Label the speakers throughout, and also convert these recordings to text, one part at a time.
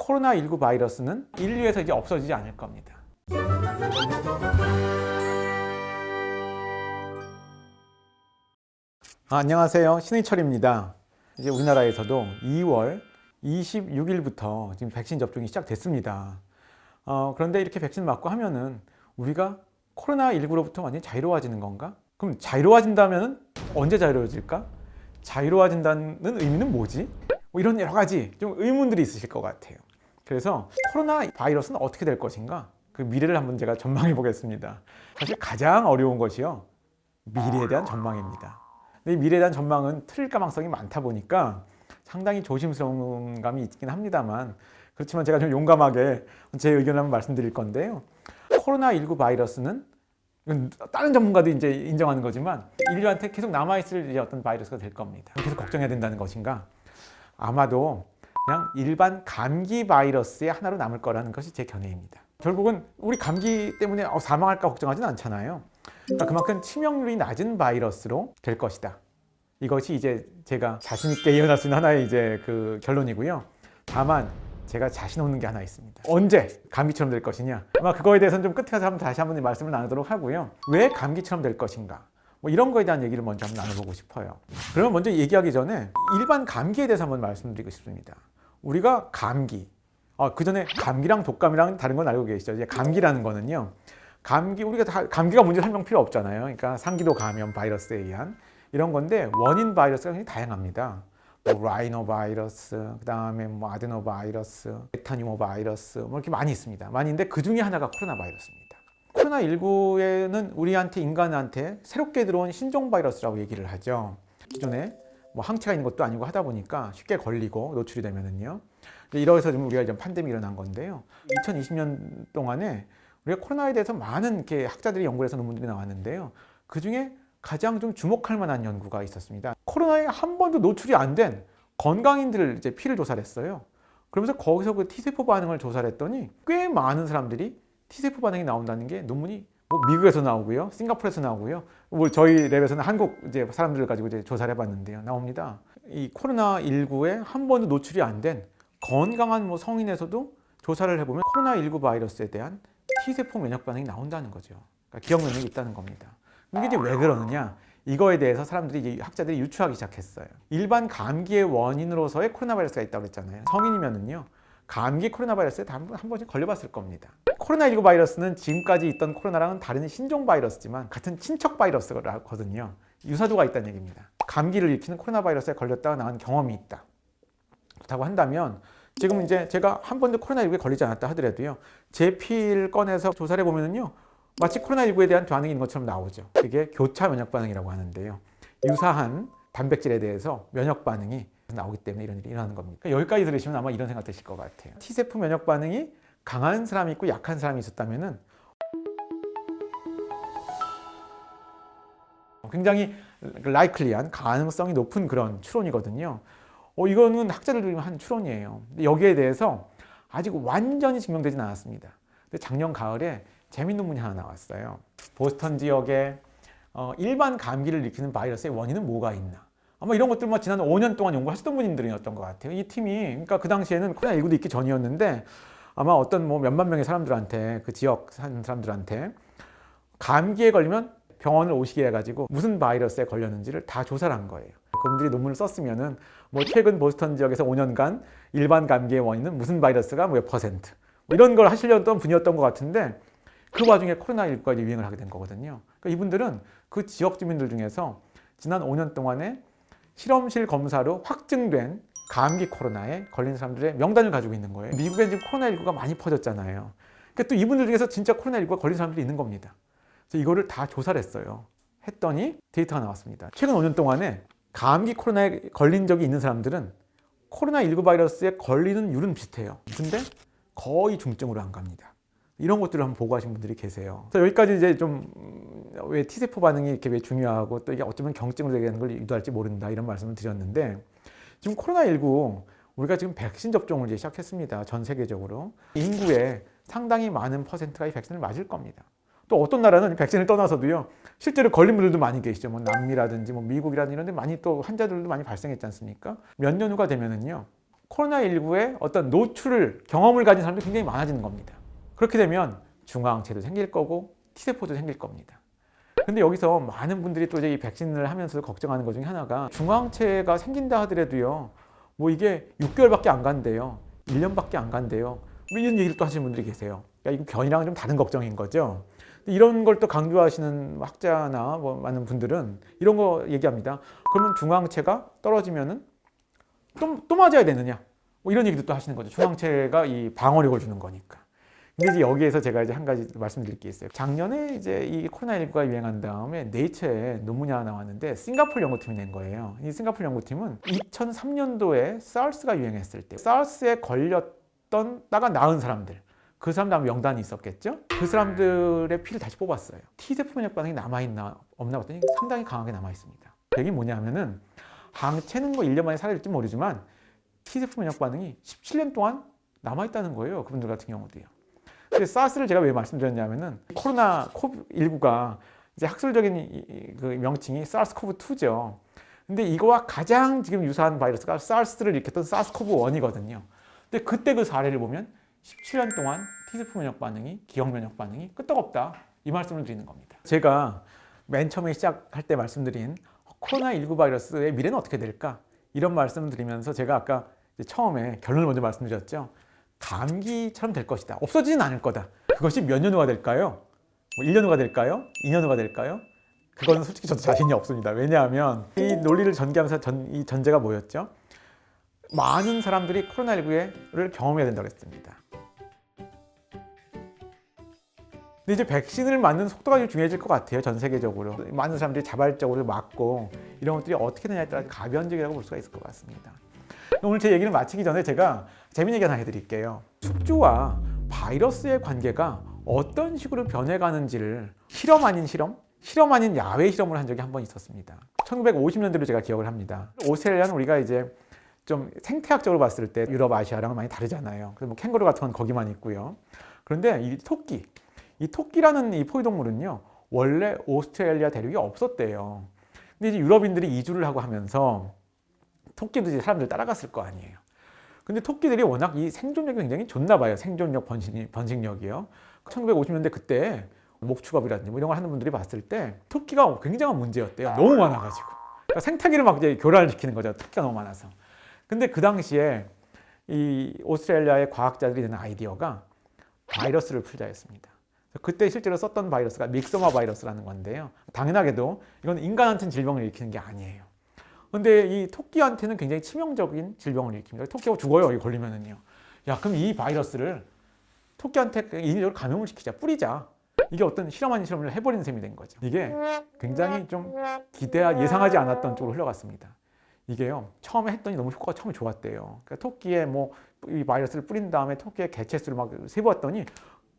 Speaker 1: 코로나19 바이러스는 인류에서 이제 없어지지 않을 겁니다. 안녕하세요. 신의철입니다. 이제 우리나라에서도 2월 26일부터 지금 백신 접종이 시작됐습니다. 그런데 이렇게 백신 맞고 하면은 우리가 코로나19로부터 완전히 자유로워지는 건가? 그럼 자유로워진다면 언제 자유로워질까? 자유로워진다는 의미는 뭐지? 뭐 이런 여러 가지 좀 의문들이 있으실 것 같아요. 그래서 코로나 바이러스는 어떻게 될 것인가? 그 미래를 한번 제가 전망해 보겠습니다. 사실 가장 어려운 것이요, 미래에 대한 전망입니다. 근데 이 미래에 대한 전망은 틀릴 가능성이 많다 보니까 상당히 조심스러운 감이 있긴 합니다만, 그렇지만 제가 좀 용감하게 제 의견을 한번 말씀드릴 건데요. 코로나19 바이러스는 다른 전문가도 이제 인정하는 거지만 인류한테 계속 남아있을 어떤 바이러스가 될 겁니다. 계속 걱정해야 된다는 것인가? 아마도 그냥 일반 감기 바이러스의 하나로 남을 거라는 것이 제 견해입니다. 결국은 우리 감기 때문에 사망할까 걱정하진 않잖아요. 그러니까 그만큼 치명률이 낮은 바이러스로 될 것이다. 이것이 이제 제가 자신 있게 예언할 수 있는 하나의 이제 그 결론이고요. 다만 제가 자신 없는 게 하나 있습니다. 언제 감기처럼 될 것이냐? 아마 그거에 대해서는 좀 끝에 가서 다시 한번 말씀을 나누도록 하고요. 왜 감기처럼 될 것인가? 뭐 이런 거에 대한 얘기를 먼저 한번 나눠보고 싶어요. 그러면 먼저 얘기하기 전에 일반 감기에 대해서 한번 말씀드리고 싶습니다. 우리가 감기, 그 전에 감기랑 독감이랑 다른 건 알고 계시죠? 이제 감기라는 거는요, 우리가 다 감기가 뭔지 설명 필요 없잖아요. 그러니까 상기도 감염 바이러스에 의한 이런 건데, 원인 바이러스가 굉장히 다양합니다. 뭐 라이노 바이러스, 그다음에 뭐 아데노 바이러스, 메타뉴모 바이러스, 뭐 이렇게 많이 있습니다. 많이 있는데 그 중에 하나가 코로나 바이러스입니다. 코로나19에는 우리한테, 인간한테 새롭게 들어온 신종 바이러스라고 얘기를 하죠. 기존에 뭐 항체가 있는 것도 아니고 하다 보니까 쉽게 걸리고 노출이 되면은요. 이러해서 좀 우리가 이제 팬데믹이 일어난 건데요. 2020년 동안에 우리가 코로나에 대해서 많은 이렇게 학자들이 연구를 해서 논문들이 나왔는데요. 그 중에 가장 좀 주목할 만한 연구가 있었습니다. 코로나에 한 번도 노출이 안 된 건강인들을 이제 피를 조사를 했어요. 그러면서 거기서 그 T세포 반응을 조사를 했더니 꽤 많은 사람들이 T세포 반응이 나온다는 게 논문이 뭐 미국에서 나오고요, 싱가포르에서 나오고요, 뭐 저희 랩에서는 한국 이제 사람들을 가지고 이제 조사를 해봤는데요, 나옵니다. 이 코로나19에 한 번도 노출이 안 된 건강한 뭐 성인에서도 조사를 해보면 코로나19 바이러스에 대한 T세포 면역 반응이 나온다는 거죠. 그러니까 기억 면역이 있다는 겁니다. 이게 이제 왜 그러느냐? 이거에 대해서 사람들이, 이제 학자들이 유추하기 시작했어요. 일반 감기의 원인으로서의 코로나 바이러스가 있다고 그랬잖아요. 성인이면은요, 감기 코로나 바이러스에 한 번씩 걸려봤을 겁니다. 코로나19 바이러스는 지금까지 있던 코로나랑은 다른 신종 바이러스지만 같은 친척 바이러스거든요. 유사도가 있다는 얘기입니다. 감기를 일으키는 코로나 바이러스에 걸렸다가 나은 경험이 있다. 그렇다고 한다면 지금 이제 제가 한 번도 코로나19에 걸리지 않았다 하더라도요, 제 피를 꺼내서 조사를 해보면은요, 마치 코로나19에 대한 반응이 있는 것처럼 나오죠. 그게 교차 면역 반응이라고 하는데요. 유사한 단백질에 대해서 면역 반응이 나오기 때문에 이런 일이 일어나는 겁니다. 그러니까 여기까지 들으시면 아마 이런 생각 드실 것 같아요. T세포 면역 반응이 강한 사람이 있고 약한 사람이 있었다면은 굉장히 라이클리한, 가능성이 높은 그런 추론이거든요. 이거는 학자들이 한 추론이에요. 근데 여기에 대해서 아직 완전히 증명되지는 않았습니다. 근데 작년 가을에 재밌는 논문이 하나 나왔어요. 보스턴 지역에 일반 감기를 일으키는 바이러스의 원인은 뭐가 있나? 아마 이런 것들만 지난 5년 동안 연구하시던 분들이었던 것 같아요. 이 팀이, 그러니까 그 당시에는 코로나19도 있기 전이었는데 아마 어떤 뭐 몇만 명의 사람들한테, 그 지역 사는 사람들한테 감기에 걸리면 병원을 오시게 해가지고 무슨 바이러스에 걸렸는지를 다 조사를 한 거예요. 그분들이 논문을 썼으면은 뭐 최근 보스턴 지역에서 5년간 일반 감기의 원인은 무슨 바이러스가 몇 퍼센트, 뭐 이런 걸 하시려던 분이었던 것 같은데, 그 와중에 코로나19가 유행을 하게 된 거거든요. 그러니까 이분들은 그 지역 주민들 중에서 지난 5년 동안에 실험실 검사로 확증된 감기 코로나에 걸린 사람들의 명단을 가지고 있는 거예요. 미국에 지금 코로나19가 많이 퍼졌잖아요. 그러니까 또 이분들 중에서 진짜 코로나19가 걸린 사람들이 있는 겁니다. 그래서 이거를 다 조사를 했어요. 했더니 데이터가 나왔습니다. 최근 5년 동안에 감기 코로나에 걸린 적이 있는 사람들은 코로나19 바이러스에 걸리는 율은 비슷해요. 근데 거의 중증으로 안 갑니다. 이런 것들을 한번 보고하신 분들이 계세요. 그래서 여기까지 이제 좀 왜 T세포 반응이 이렇게 왜 중요하고 또 이게 어쩌면 경증으로 되게 되는 걸 유도할지 모른다, 이런 말씀을 드렸는데, 지금 코로나19 우리가 지금 백신 접종을 이제 시작했습니다. 전 세계적으로 인구의 상당히 많은 퍼센트가 이 백신을 맞을 겁니다. 또 어떤 나라는 백신을 떠나서도요, 실제로 걸린 분들도 많이 계시죠. 뭐 남미라든지 뭐 미국이라든지 이런 데 많이 또 환자들도 많이 발생했지 않습니까? 몇 년 후가 되면은요, 코로나19의 어떤 노출을 경험을 가진 사람들이 굉장히 많아지는 겁니다. 그렇게 되면 중화항체도 생길 거고 T세포도 생길 겁니다. 근데 여기서 많은 분들이 또 이제 이 백신을 하면서 걱정하는 것 중에 하나가 중화항체가 생긴다 하더라도요, 뭐 이게 6개월밖에 안 간대요. 1년밖에 안 간대요. 뭐 이런 얘기를 또 하시는 분들이 계세요. 그러니까 이거 변이랑은 좀 다른 걱정인 거죠. 이런 걸 또 강조하시는 학자나 뭐 많은 분들은 이런 거 얘기합니다. 그러면 중화항체가 떨어지면은 또 맞아야 되느냐? 뭐 이런 얘기도 또 하시는 거죠. 중화항체가 이 방어력을 주는 거니까. 근데 이제 여기에서 제가 이제 한 가지 말씀드릴 게 있어요. 작년에 이제 이 코로나19가 유행한 다음에 네이처에 논문이 하나 나왔는데 싱가포르 연구팀이 낸 거예요. 이 싱가포르 연구팀은 2003년도에 사르스가 유행했을 때 사르스에 걸렸다가 나은 사람들, 그 사람들 아마 명단이 있었겠죠? 그 사람들의 피를 다시 뽑았어요. T세포 면역 반응이 남아있나 없나 봤더니 상당히 강하게 남아있습니다. 이게 뭐냐면은 항체는 뭐 1년 만에 사라질지 모르지만 T세포 면역 반응이 17년 동안 남아있다는 거예요. 그분들 같은 경우도요. 근데 사스를 제가 왜 말씀드렸냐면은 코로나19가 이제 학술적인 그 명칭이 사르스코브2죠. 근데 이거와 가장 지금 유사한 바이러스가 사르스를 일으켰던 사스코브1이거든요. 근데 그때 그 사례를 보면 17년 동안 T세포 면역 반응이, 기억 면역 반응이 끄떡없다. 이 말씀을 드리는 겁니다. 제가 맨 처음에 시작할 때 말씀드린 코로나19 바이러스의 미래는 어떻게 될까? 이런 말씀을 드리면서 제가 아까 처음에 결론을 먼저 말씀드렸죠. 감기처럼 될 것이다. 없어지진 않을 거다. 그것이 몇 년 후가 될까요? 뭐 1년 후가 될까요? 2년 후가 될까요? 그거는 솔직히 저도 자신이 없습니다. 왜냐하면 이 논리를 전개하면서 이 전제가 뭐였죠? 많은 사람들이 코로나19를 경험해야 된다고 했습니다. 근데 이제 백신을 맞는 속도가 좀 중요해질 것 같아요. 전 세계적으로. 많은 사람들이 자발적으로 맞고 이런 것들이 어떻게 되냐에 따라 가변적이라고 볼 수가 있을 것 같습니다. 오늘 제 얘기를 마치기 전에 제가 재미있는 얘기 하나 해드릴게요. 숙주와 바이러스의 관계가 어떤 식으로 변해가는지를 실험 아닌 실험? 실험 아닌 야외 실험을 한 적이 한 번 있었습니다. 1950년대로 제가 기억을 합니다. 오스트레일리아는 우리가 이제 좀 생태학적으로 봤을 때 유럽, 아시아랑은 많이 다르잖아요. 그래서 뭐 캥거루 같은 건 거기만 있고요. 그런데 이 토끼라는 이 포유동물은요, 원래 오스트레일리아 대륙이 없었대요. 근데 이제 유럽인들이 이주를 하고 하면서 토끼도 이제 사람들 따라갔을 거 아니에요. 근데 토끼들이 워낙 이 생존력이 굉장히 좋나 봐요. 생존력, 번식력이요. 1950년대 그때 목축업이라든지 뭐 이런 걸 하는 분들이 봤을 때 토끼가 굉장한 문제였대요. 너무 많아가지고. 그러니까 생태계를 막 이제 교란을 시키는 거죠. 토끼가 너무 많아서. 근데 그 당시에 이 오스트레일리아의 과학자들이 낸 아이디어가 바이러스를 풀자였습니다. 그때 실제로 썼던 바이러스가 믹소마 바이러스라는 건데요. 당연하게도 이건 인간한테는 질병을 일으키는 게 아니에요. 근데 이 토끼한테는 굉장히 치명적인 질병을 일으킵니다. 토끼가 죽어요, 이 걸리면은요. 야, 그럼 이 바이러스를 토끼한테 인위적으로 감염을 시키자, 뿌리자. 이게 어떤 실험 아닌 실험을 해버리는 셈이 된 거죠. 이게 굉장히 좀 예상하지 않았던 쪽으로 흘러갔습니다. 이게요, 처음에 했더니 너무 효과가 처음에 좋았대요. 그러니까 토끼에 뭐 이 바이러스를 뿌린 다음에 토끼의 개체 수를 막 세보았더니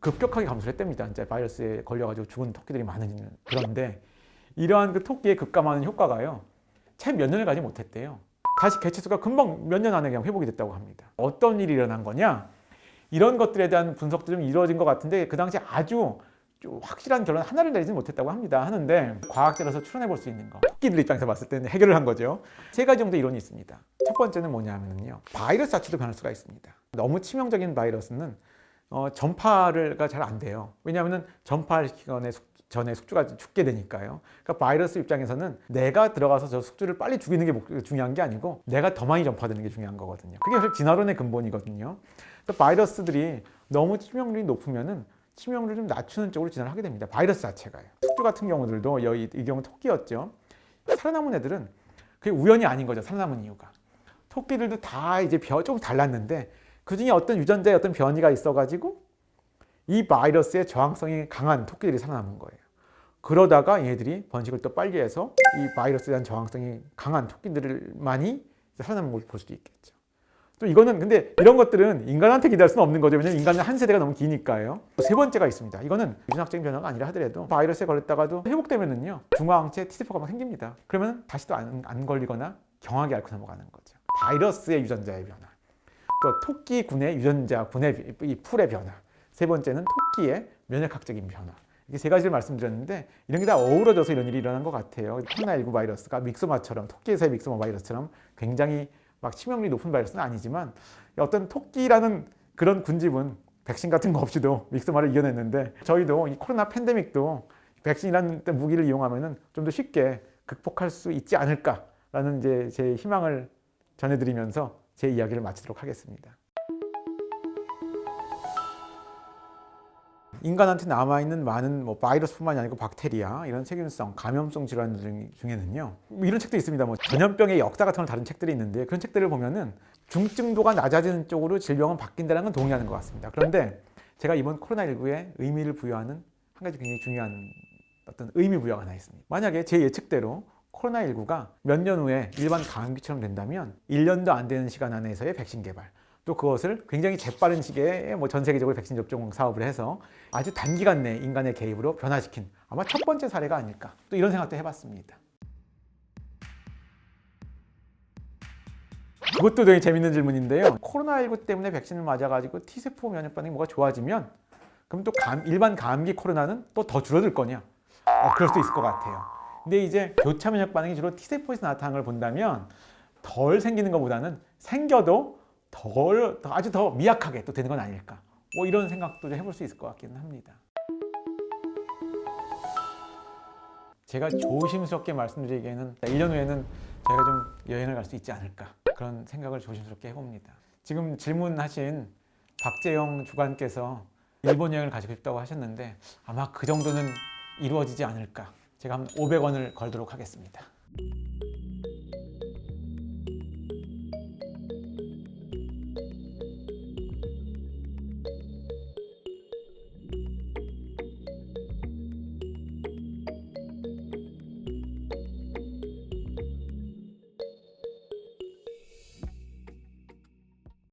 Speaker 1: 급격하게 감소를 했답니다. 이제 바이러스에 걸려가지고 죽은 토끼들이 많은. 그런데 이러한 그 토끼의 급감하는 효과가요, 채 몇 년을 가지 못했대요. 다시 개체 수가 금방 몇 년 안에 그냥 회복이 됐다고 합니다. 어떤 일이 일어난 거냐? 이런 것들에 대한 분석도 좀 이루어진 것 같은데 그 당시에 아주 좀 확실한 결론 하나를 내리지 못했다고 합니다. 하는데 과학자로서 추론해 볼 수 있는 거, 토끼들 입장에서 봤을 때는 해결을 한 거죠. 세 가지 정도 이론이 있습니다. 첫 번째는 뭐냐면요, 바이러스 자체도 변할 수가 있습니다. 너무 치명적인 바이러스는 전파가 잘 안 돼요. 왜냐하면 전파를 시키기 전에 숙주가 죽게 되니까요. 그러니까 바이러스 입장에서는 내가 들어가서 저 숙주를 빨리 죽이는 게 중요한 게 아니고 내가 더 많이 전파되는 게 중요한 거거든요. 그게 사실 진화론의 근본이거든요. 그러니까 바이러스들이 너무 치명률이 높으면은 치명률을 좀 낮추는 쪽으로 진화를 하게 됩니다. 바이러스 자체가요. 숙주 같은 경우들도 이 경우 토끼였죠. 살아남은 애들은 그게 우연이 아닌 거죠. 살아남은 이유가. 토끼들도 다 이제 조금 달랐는데 그 중에 어떤 유전자에 어떤 변이가 있어가지고 이 바이러스의 저항성이 강한 토끼들이 살아남은 거예요. 그러다가 얘들이 번식을 또 빨리 해서 이 바이러스에 대한 저항성이 강한 토끼들만이 살아남은 걸 볼 수도 있겠죠. 또 이거는 근데 이런 것들은 인간한테 기대할 수는 없는 거죠. 왜냐하면 인간은 한 세대가 너무 기니까요. 또 세 번째가 있습니다. 이거는 유전학적인 변화가 아니라 하더라도 바이러스에 걸렸다가도 회복되면은요, 중화항체 T세포가 막 생깁니다. 그러면 다시 또 안 걸리거나 경하게 앓고 넘어가는 거죠. 바이러스의 유전자의 변화, 또 토끼군의 유전자군의 이 풀의 변화, 세 번째는 토끼의 면역학적인 변화. 이게 세 가지를 말씀드렸는데 이런 게 다 어우러져서 이런 일이 일어난 것 같아요. 코로나19 바이러스가 믹소마처럼, 토끼에서의 믹소마 바이러스처럼 굉장히 막 치명률이 높은 바이러스는 아니지만 어떤 토끼라는 그런 군집은 백신 같은 거 없이도 믹스마를 이겨냈는데 저희도 이 코로나 팬데믹도 백신이라는 무기를 이용하면은 좀 더 쉽게 극복할 수 있지 않을까라는 이제 제 희망을 전해드리면서 제 이야기를 마치도록 하겠습니다. 인간한테 남아있는 많은 바이러스뿐만이 아니고 박테리아, 이런 세균성, 감염성 질환 중에는요, 이런 책도 있습니다. 전염병의 역사 같은 걸 다룬 책들이 있는데 그런 책들을 보면은 중증도가 낮아지는 쪽으로 질병은 바뀐다는 건 동의하는 것 같습니다. 그런데 제가 이번 코로나19에 의미를 부여하는 한 가지 굉장히 중요한 어떤 의미 부여가 하나 있습니다. 만약에 제 예측대로 코로나19가 몇 년 후에 일반 감기처럼 된다면 1년도 안 되는 시간 안에서의 백신 개발, 또 그것을 굉장히 재빠른 시기에 전 세계적으로 백신 접종 사업을 해서 아주 단기간 내에 인간의 개입으로 변화시킨 아마 첫 번째 사례가 아닐까, 또 이런 생각도 해봤습니다. 그것도 되게 재밌는 질문인데요. 코로나19 때문에 백신을 맞아가지고 T세포 면역 반응이 뭐가 좋아지면 그럼 또 일반 감기 코로나는 또 더 줄어들 거냐? 그럴 수도 있을 것 같아요. 근데 이제 교차 면역 반응이 주로 T세포에서 나타나는 걸 본다면 덜 생기는 것보다는 생겨도 아주 더 미약하게 또 되는 건 아닐까, 이런 생각도 좀 해볼 수 있을 것 같기는 합니다. 제가 조심스럽게 말씀드리기에는 1년 후에는 제가 좀 여행을 갈 수 있지 않을까, 그런 생각을 조심스럽게 해봅니다. 지금 질문하신 박재영 주관께서 일본 여행을 가시고 싶다고 하셨는데 아마 그 정도는 이루어지지 않을까, 제가 한 500원을 걸도록 하겠습니다.